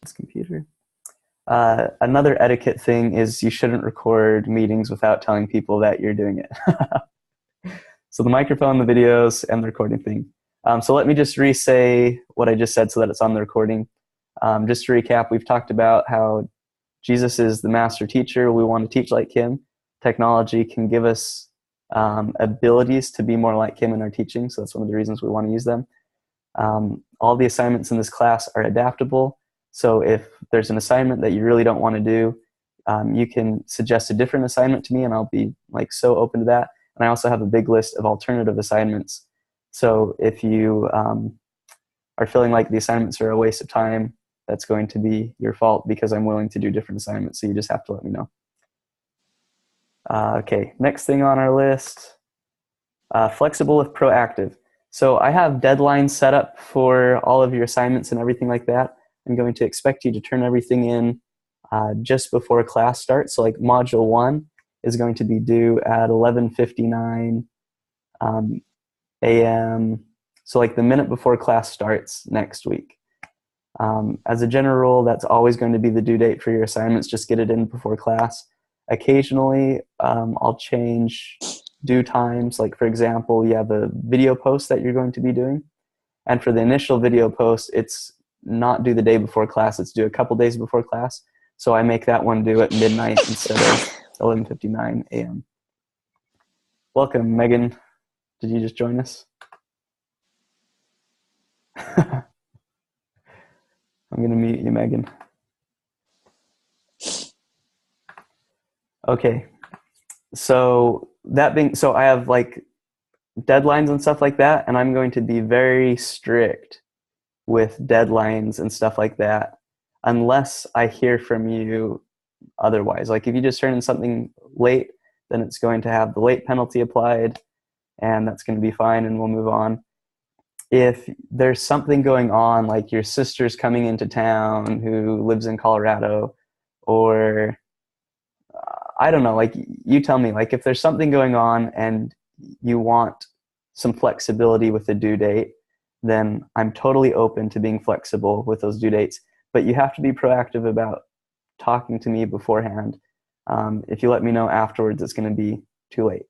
this computer. Another etiquette thing is you shouldn't record meetings without telling people that you're doing it. So the microphone, the videos, and the recording thing. So let me just re-say what I just said so that it's on the recording. Just to recap, we've talked about how Jesus is the master teacher. We want to teach like him. Technology can give us abilities to be more like him in our teaching, so that's one of the reasons we want to use them. All the assignments in this class are adaptable. So if there's an assignment that you really don't want to do, you can suggest a different assignment to me, and I'll be like so open to that. And I also have a big list of alternative assignments. So if you are feeling like the assignments are a waste of time, that's going to be your fault because I'm willing to do different assignments. So you just have to let me know. Okay, next thing on our list, flexible with proactive. So I have deadlines set up for all of your assignments and everything like that. I'm going to expect you to turn everything in just before class starts. So like module 1 is going to be due at 11:59 a.m. So like the minute before class starts next week. As a general rule, that's always going to be the due date for your assignments. Just get it in before class. Occasionally, I'll change due times. Like for example, you have a video post that you're going to be doing. And for the initial video post, it's not due the day before class, it's due a couple days before class. So I make that one due at midnight instead of 11:59 a.m. Welcome, Megan. Did you just join us? I'm going to mute you, Megan. Okay. So I have like deadlines and stuff like that, and I'm going to be very strict with deadlines and stuff like that unless I hear from you otherwise. Like if you just turn in something late, then it's going to have the late penalty applied, and that's going to be fine, and we'll move on. If there's something going on, like your sister's coming into town who lives in Colorado, or I don't know, like you tell me, like if there's something going on and you want some flexibility with the due date, then I'm totally open to being flexible with those due dates. But you have to be proactive about talking to me beforehand. If you let me know afterwards, it's going to be too late.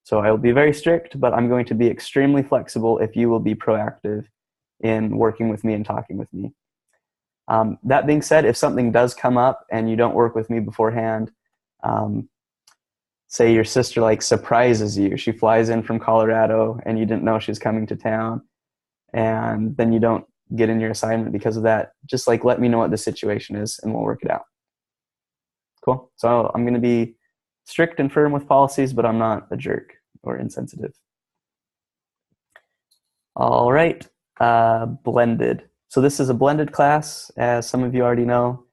So I will be very strict, but I'm going to be extremely flexible if you will be proactive in working with me and talking with me. That being said, if something does come up and you don't work with me beforehand, say your sister like surprises you, she flies in from Colorado and you didn't know she was coming to town, and then you don't get in your assignment because of that, just like let me know what the situation is and we'll work it out. Cool. So I'm going to be strict and firm with policies, but I'm not a jerk or insensitive. All right. Blended. So this is a blended class, as some of you already know.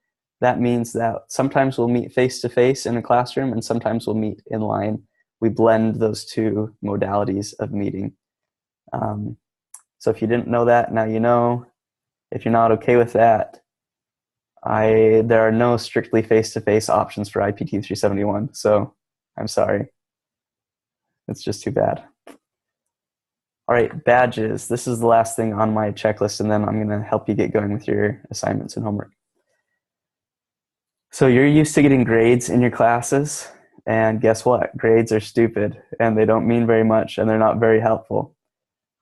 That means that sometimes we'll meet face-to-face in a classroom and sometimes we'll meet in line. We blend those two modalities of meeting. So if you didn't know that, now you know. If you're not okay with that, there are no strictly face-to-face options for IPT 371, so I'm sorry. It's just too bad. All right, badges. This is the last thing on my checklist, and then I'm going to help you get going with your assignments and homework. So you're used to getting grades in your classes, and guess what? Grades are stupid, and they don't mean very much, and they're not very helpful.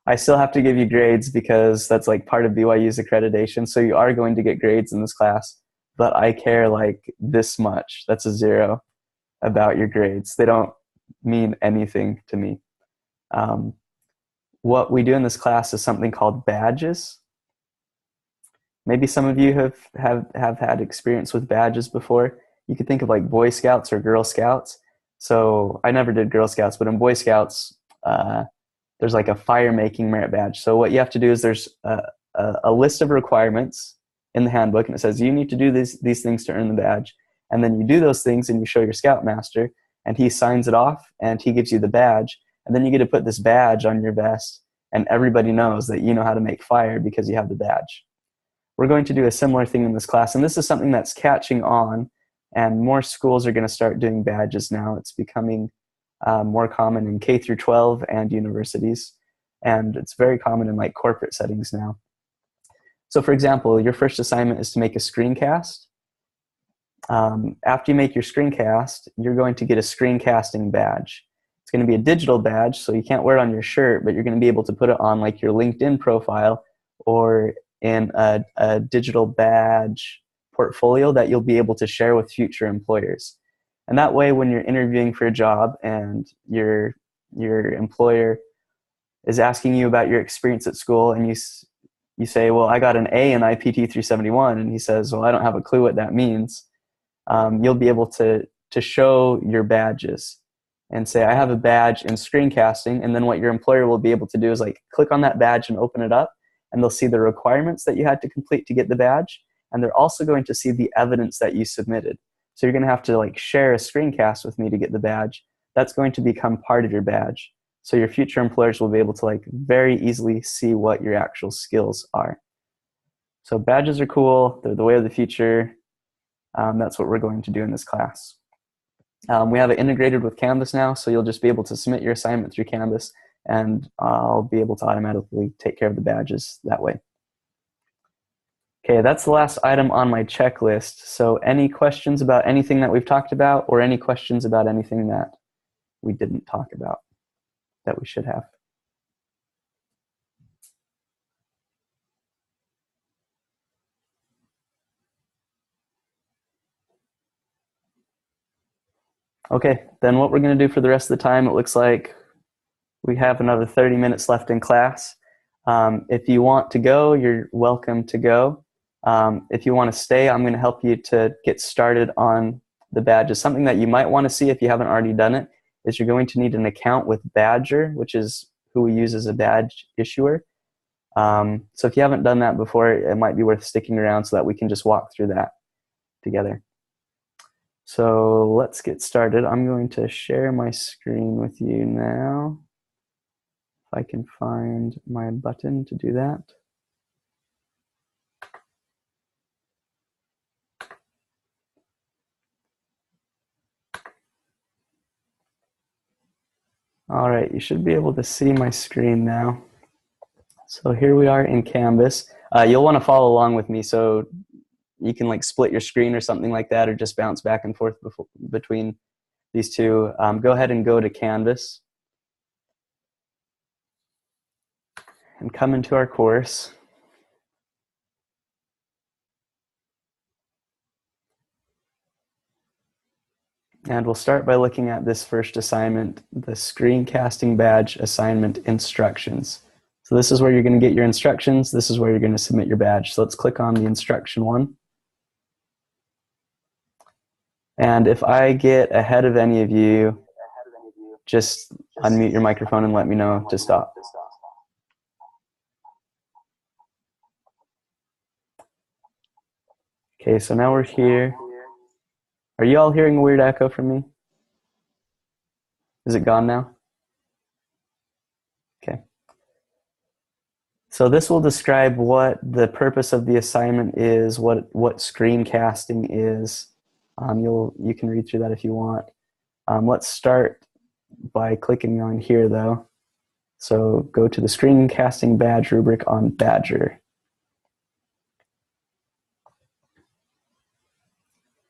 I still have to give you grades because that's like part of BYU's accreditation, so you are going to get grades in this class, but I care like this much, that's a 0, about your grades. They don't mean anything to me. What we do in this class is something called badges. Maybe some of you have had experience with badges before. You could think of like Boy Scouts or Girl Scouts. So I never did Girl Scouts, but in Boy Scouts, there's like a fire-making merit badge. So what you have to do is there's a list of requirements in the handbook, and it says you need to do these things to earn the badge. And then you do those things and you show your scoutmaster, and he signs it off and he gives you the badge. And then you get to put this badge on your vest, and everybody knows that you know how to make fire because you have the badge. We're going to do a similar thing in this class, and this is something that's catching on, and more schools are going to start doing badges now. It's becoming more common in K through 12 and universities, and it's very common in like corporate settings now. So for example, your first assignment is to make a screencast. After you make your screencast, you're going to get a screencasting badge. It's going to be a digital badge, so you can't wear it on your shirt, but you're going to be able to put it on like your LinkedIn profile or in a digital badge portfolio that you'll be able to share with future employers. And that way, when you're interviewing for a job and your employer is asking you about your experience at school, and you say, well, I got an A in IPT 371, and he says, well, I don't have a clue what that means. You'll be able to show your badges and say, I have a badge in screencasting, and then what your employer will be able to do is like click on that badge and open it up, and they'll see the requirements that you had to complete to get the badge, and they're also going to see the evidence that you submitted. So you're going to have to like share a screencast with me to get the badge. That's going to become part of your badge. So your future employers will be able to like very easily see what your actual skills are. So badges are cool. They're the way of the future. That's what we're going to do in this class. We have it integrated with Canvas now, so you'll just be able to submit your assignment through Canvas, and I'll be able to automatically take care of the badges that way. Okay, that's the last item on my checklist. So any questions about anything that we've talked about, or any questions about anything that we didn't talk about that we should have? Okay, then what we're going to do for the rest of the time, it looks like we have another 30 minutes left in class. If you want to go, you're welcome to go. If you want to stay, I'm going to help you to get started on the badges. Something that you might want to see if you haven't already done it is you're going to need an account with Badger, which is who we use as a badge issuer. So if you haven't done that before, it might be worth sticking around so that we can just walk through that together. So let's get started. I'm going to share my screen with you now. If I can find my button to do that. All right, you should be able to see my screen now. So here we are in Canvas. You'll want to follow along with me, so you can like split your screen or something like that, or just bounce back and forth between these two. Go ahead and go to Canvas and come into our course. And we'll start by looking at this first assignment, the screencasting badge assignment instructions. So this is where you're going to get your instructions. This is where you're going to submit your badge. So let's click on the instruction one. And if I get ahead of any of you, just unmute your microphone and let me know to stop. Okay, so now we're here. Are you all hearing a weird echo from me? Is it gone now? Okay. So this will describe what the purpose of the assignment is, what screencasting is. You can read through that if you want. Let's start by clicking on here though. So go to the screencasting badge rubric on Badger.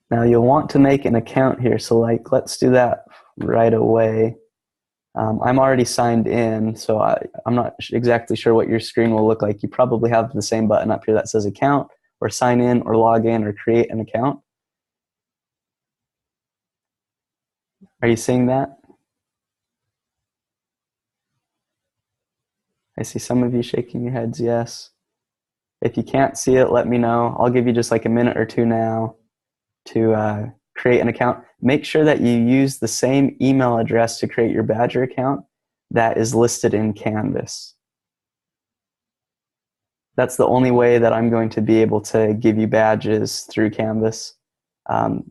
Now you'll want to make an account here, so like let's do that right away. I'm already signed in, so I'm not exactly sure what your screen will look like. You probably have the same button up here that says account, or sign in, or log in, or create an account. Are you seeing that? I see some of you shaking your heads yes. If you can't see it, let me know. I'll give you just like a minute or two now to create an account. Make sure that you use the same email address to create your Badger account that is listed in Canvas. That's the only way that I'm going to be able to give you badges through Canvas.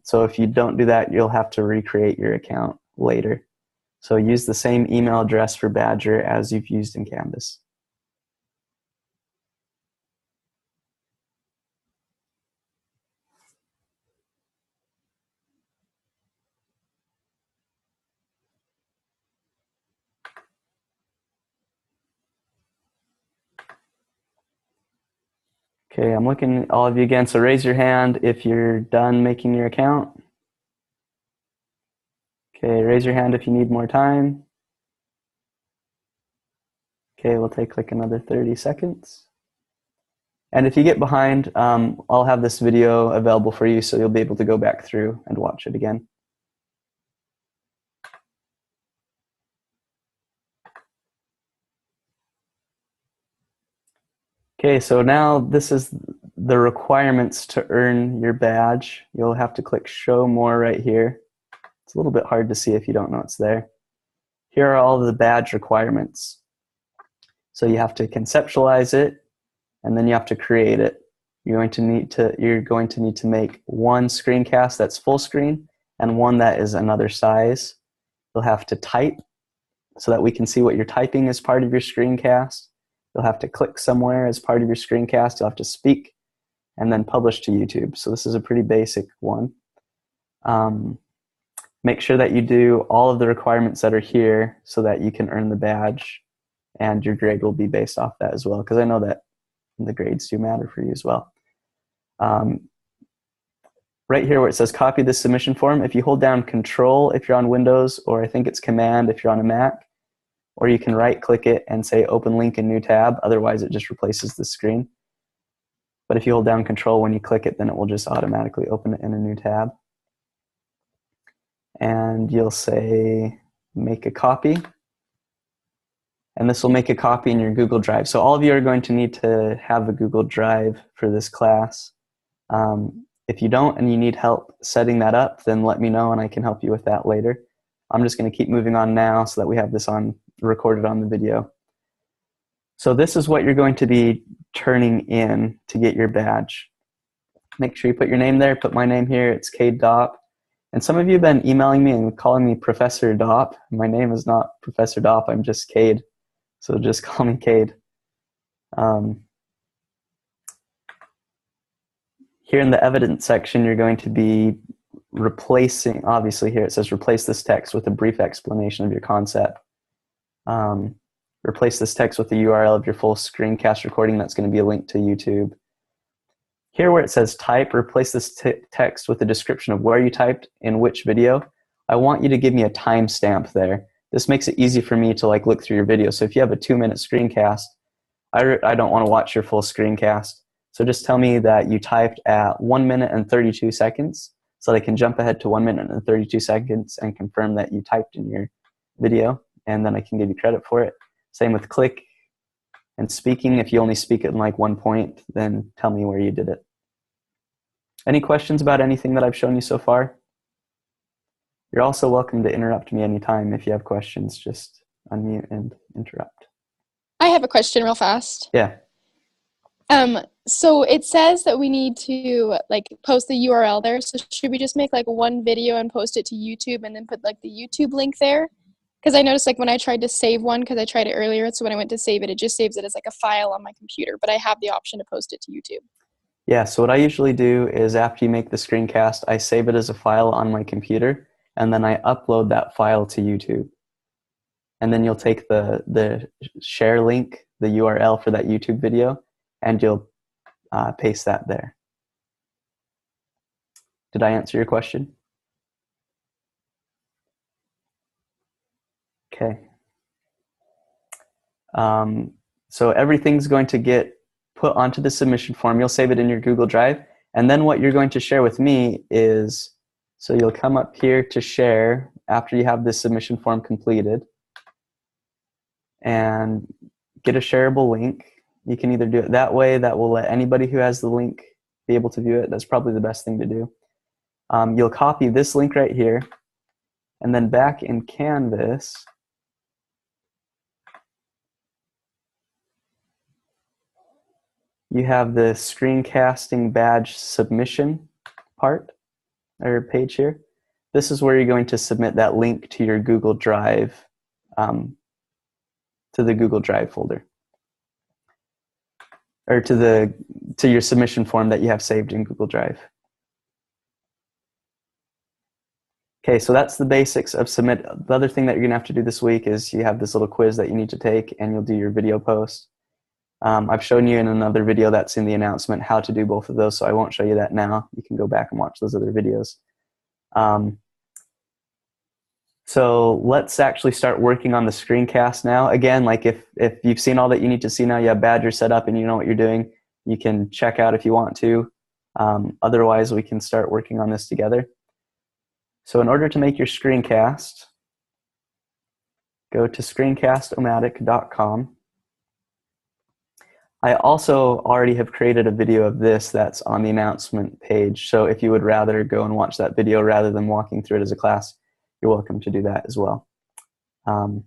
So if you don't do that, you'll have to recreate your account later. So use the same email address for Badger as you've used in Canvas. Okay, I'm looking at all of you again, so raise your hand if you're done making your account. Okay, raise your hand if you need more time. Okay, we'll take like another 30 seconds. And if you get behind, I'll have this video available for you, so you'll be able to go back through and watch it again. Okay, so now this is the requirements to earn your badge. You'll have to click Show More right here. It's a little bit hard to see if you don't know it's there. Here are all of the badge requirements. So you have to conceptualize it, and then you have to create it. You're going to need to make one screencast that's full screen and one that is another size. You'll have to type so that we can see what you're typing as part of your screencast. You'll have to click somewhere as part of your screencast. You'll have to speak and then publish to YouTube. So this is a pretty basic one. Make sure that you do all of the requirements that are here so that you can earn the badge, and your grade will be based off that as well, because I know that the grades do matter for you as well. Right here where it says copy this submission form, if you hold down Control if you're on Windows, or I think it's Command if you're on a Mac, or you can right click it and say open link in new tab, otherwise it just replaces the screen. But if you hold down Control when you click it, then it will just automatically open it in a new tab. And you'll say make a copy, and this will make a copy in your Google Drive. So all of you are going to need to have a Google Drive for this class. If you don't and you need help setting that up, then let me know and I can help you with that later. I'm just going to keep moving on now so that we have this recorded on the video. So this is what you're going to be turning in to get your badge. Make sure you put your name there. Put my name here. It's Cade Dopp. And some of you have been emailing me and calling me Professor Dopp. My name is not Professor Dopp. I'm just Cade. So just call me Cade. Here in the evidence section, you're going to be replacing, obviously here it says replace this text with a brief explanation of your concept. Replace this text with the URL of your full screencast recording. That's going to be a link to YouTube. Here where it says type, replace this text with a description of where you typed in which video. I want you to give me a timestamp there. This makes it easy for me to look through your video. So if you have a 2-minute screencast, I don't want to watch your full screencast. So just tell me that you typed at 1 minute and 32 seconds so that I can jump ahead to 1 minute and 32 seconds and confirm that you typed in your video, and then I can give you credit for it. Same with click and speaking. If you only speak at one point, then tell me where you did it. Any questions about anything that I've shown you so far? You're also welcome to interrupt me anytime. If you have questions, just unmute and interrupt. I have a question real fast. Yeah. So it says that we need to post the URL there. So should we just make one video and post it to YouTube and then put the YouTube link there? Because I noticed when I tried to save one, because I tried it earlier, so when I went to save it, it just saves it as a file on my computer, but I have the option to post it to YouTube. Yeah, so what I usually do is after you make the screencast, I save it as a file on my computer, and then I upload that file to YouTube. And then you'll take the share link, the URL for that YouTube video, and you'll paste that there. Did I answer your question? Okay. So everything's going to get put onto the submission form. You'll save it in your Google Drive. And then what you're going to share with me is, so you'll come up here to share after you have this submission form completed and get a shareable link. You can either do it that way, that will let anybody who has the link be able to view it. That's probably the best thing to do. You'll copy this link right here, and then back in Canvas, you have the screencasting badge submission part or page here. This is where you're going to submit that link to your Google Drive, to the Google Drive folder, or to your submission form that you have saved in Google Drive. Okay, so that's the basics of submit. The other thing that you're gonna have to do this week is you have this little quiz that you need to take, and you'll do your video post. I've shown you in another video that's in the announcement how to do both of those, so I won't show you that now. You can go back and watch those other videos. So let's actually start working on the screencast now. Again, like if you've seen all that you need to see now, you have Badger set up and you know what you're doing, you can check out if you want to. Otherwise, we can start working on this together. So in order to make your screencast, go to screencast-o-matic.com. I also already have created a video of this that's on the announcement page. So if you would rather go and watch that video rather than walking through it as a class, you're welcome to do that as well. But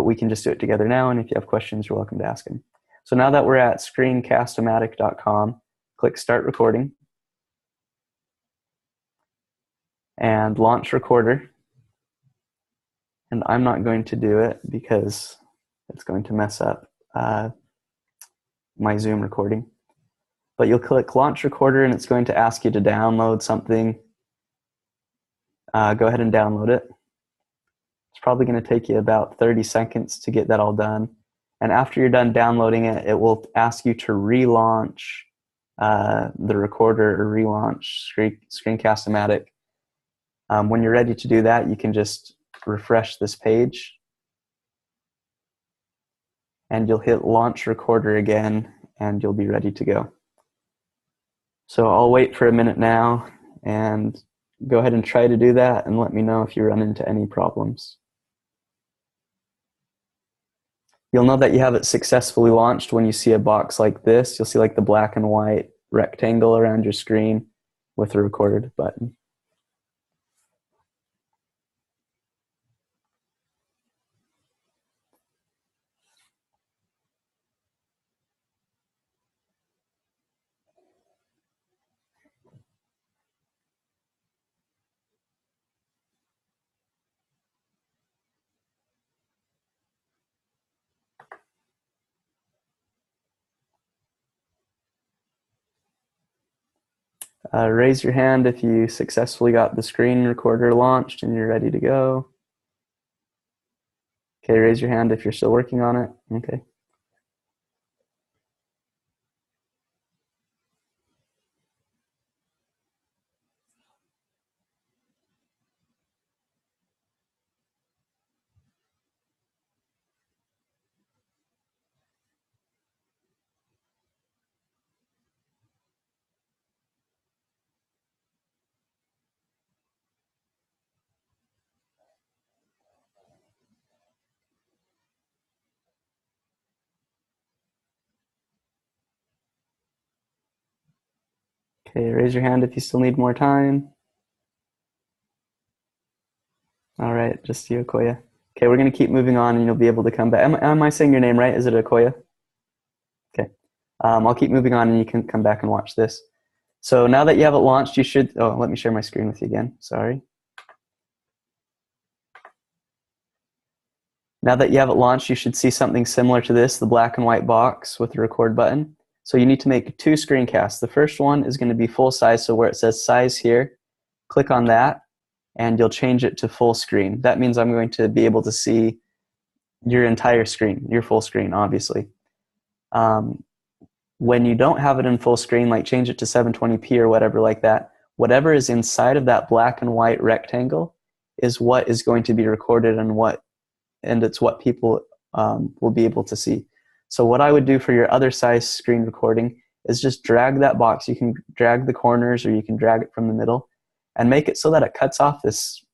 we can just do it together now, and if you have questions, you're welcome to ask them. So now that we're at screencast-o-matic.com, click Start Recording and Launch Recorder. And I'm not going to do it because it's going to mess up my Zoom recording. But you'll click Launch Recorder and it's going to ask you to download something. Go ahead and download it. It's probably going to take you about 30 seconds to get that all done. And after you're done downloading it, it will ask you to relaunch the recorder or relaunch Screencast-O-Matic. When you're ready to do that, you can just refresh this page and you'll hit Launch Recorder again and you'll be ready to go. So I'll wait for a minute now and go ahead and try to do that and let me know if you run into any problems. You'll know that you have it successfully launched when you see a box like this. You'll see like the black and white rectangle around your screen with a record button. Raise your hand if you successfully got the screen recorder launched and you're ready to go. Okay, raise your hand if you're still working on it. Okay. Okay, raise your hand if you still need more time. All right, just you, Okoye. Okay, we're going to keep moving on and you'll be able to come back. Am I saying your name right? Is it Okoye? Okay. I'll keep moving on and you can come back and watch this. So now that you have it launched, you should, oh, let me share my screen with you again. Sorry. Now that you have it launched, you should see something similar to this, the black and white box with the record button. So you need to make 2 screencasts. The first one is going to be full size, so where it says size here, click on that, and you'll change it to full screen. That means I'm going to be able to see your entire screen, your full screen, obviously. When you don't have it in full screen, like change it to 720p or whatever like that, whatever is inside of that black and white rectangle is what is going to be recorded and it's what people will be able to see. So what I would do for your other size screen recording is just drag that box. You can drag the corners or you can drag it from the middle and make it so that it cuts off this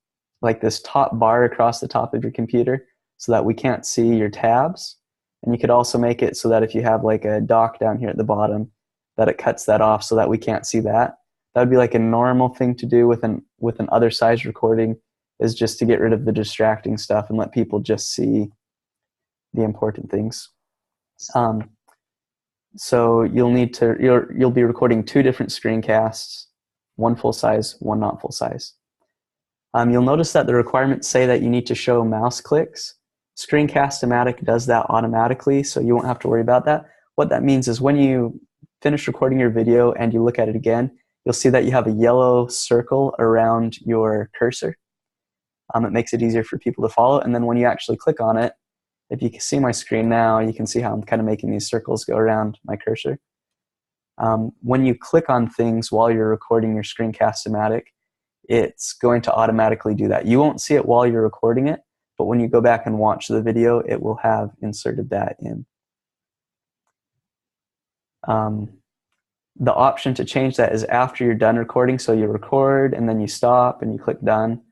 top bar across the top of your computer so that we can't see your tabs. And you could also make it so that if you have like a dock down here at the bottom, that it cuts that off so that we can't see that. That would be like a normal thing to do with an other size recording, is just to get rid of the distracting stuff and let people just see the important things. So you'll be recording 2 different screencasts, one full size, one not full size. You'll notice that the requirements say that you need to show mouse clicks. Screencast-O-Matic does that automatically, so you won't have to worry about that. What that means is when you finish recording your video and you look at it again, you'll see that you have a yellow circle around your cursor. It makes it easier for people to follow, and then when you actually click on it, if you can see my screen now, you can see how I'm kind of making these circles go around my cursor. When you click on things while you're recording your screencast-o-matic, it's going to automatically do that. You won't see it while you're recording it, but when you go back and watch the video, it will have inserted that in. The option to change that is after you're done recording. So you record and then you stop and you click done.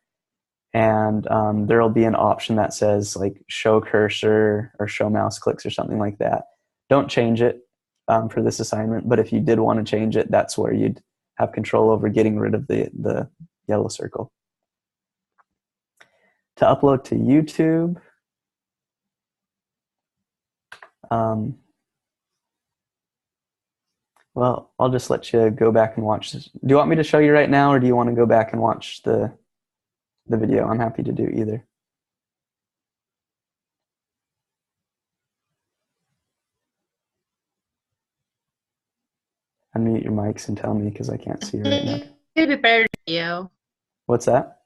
And there will be an option that says like show cursor or show mouse clicks or something like that. Don't change it for this assignment, but if you did want to change it, that's where you'd have control over getting rid of the yellow circle. To upload to YouTube, well, I'll just let you go back and watch this. Do you want me to show you right now, or do you want to go back and watch the video? I'm happy to do either. Unmute your mics and tell me because I can't see you right now. It'd be better video. What's that?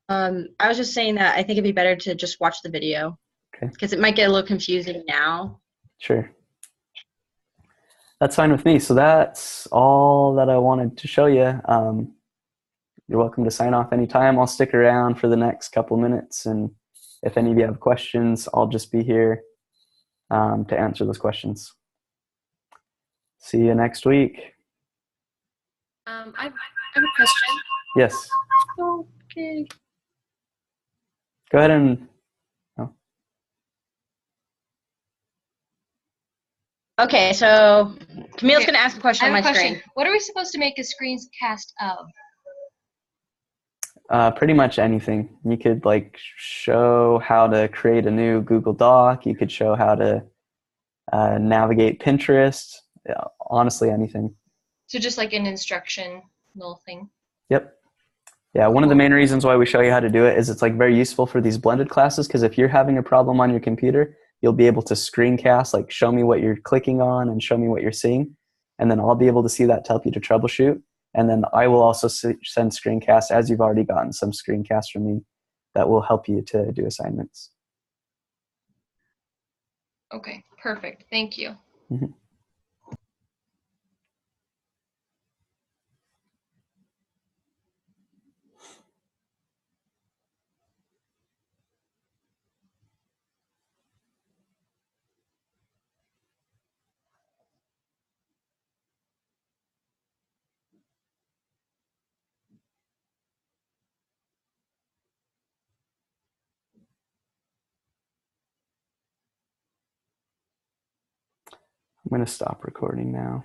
I was just saying that I think it'd be better to just watch the video. Okay. Because it might get a little confusing now. Sure. That's fine with me. So that's all that I wanted to show you. You're welcome to sign off anytime. I'll stick around for the next couple minutes, and if any of you have questions, I'll just be here to answer those questions. See you next week. I have a question. Yes. Okay. Go ahead and. Oh. Okay, so Camille's going to ask a question I on have my a question. screen. What are we supposed to make a screencast of? Pretty much anything. You could like show how to create a new Google Doc. You could show how to navigate Pinterest. Yeah, honestly, anything. So just like an instructional thing. Yep. Yeah, one of the main reasons why we show you how to do it is it's like very useful for these blended classes, because if you're having a problem on your computer, you'll be able to screencast, like show me what you're clicking on and show me what you're seeing. And then I'll be able to see that to help you to troubleshoot. And then I will also send screencasts, as you've already gotten some screencasts from me, that will help you to do assignments. Okay, perfect. Thank you. Mm-hmm. I'm going to stop recording now.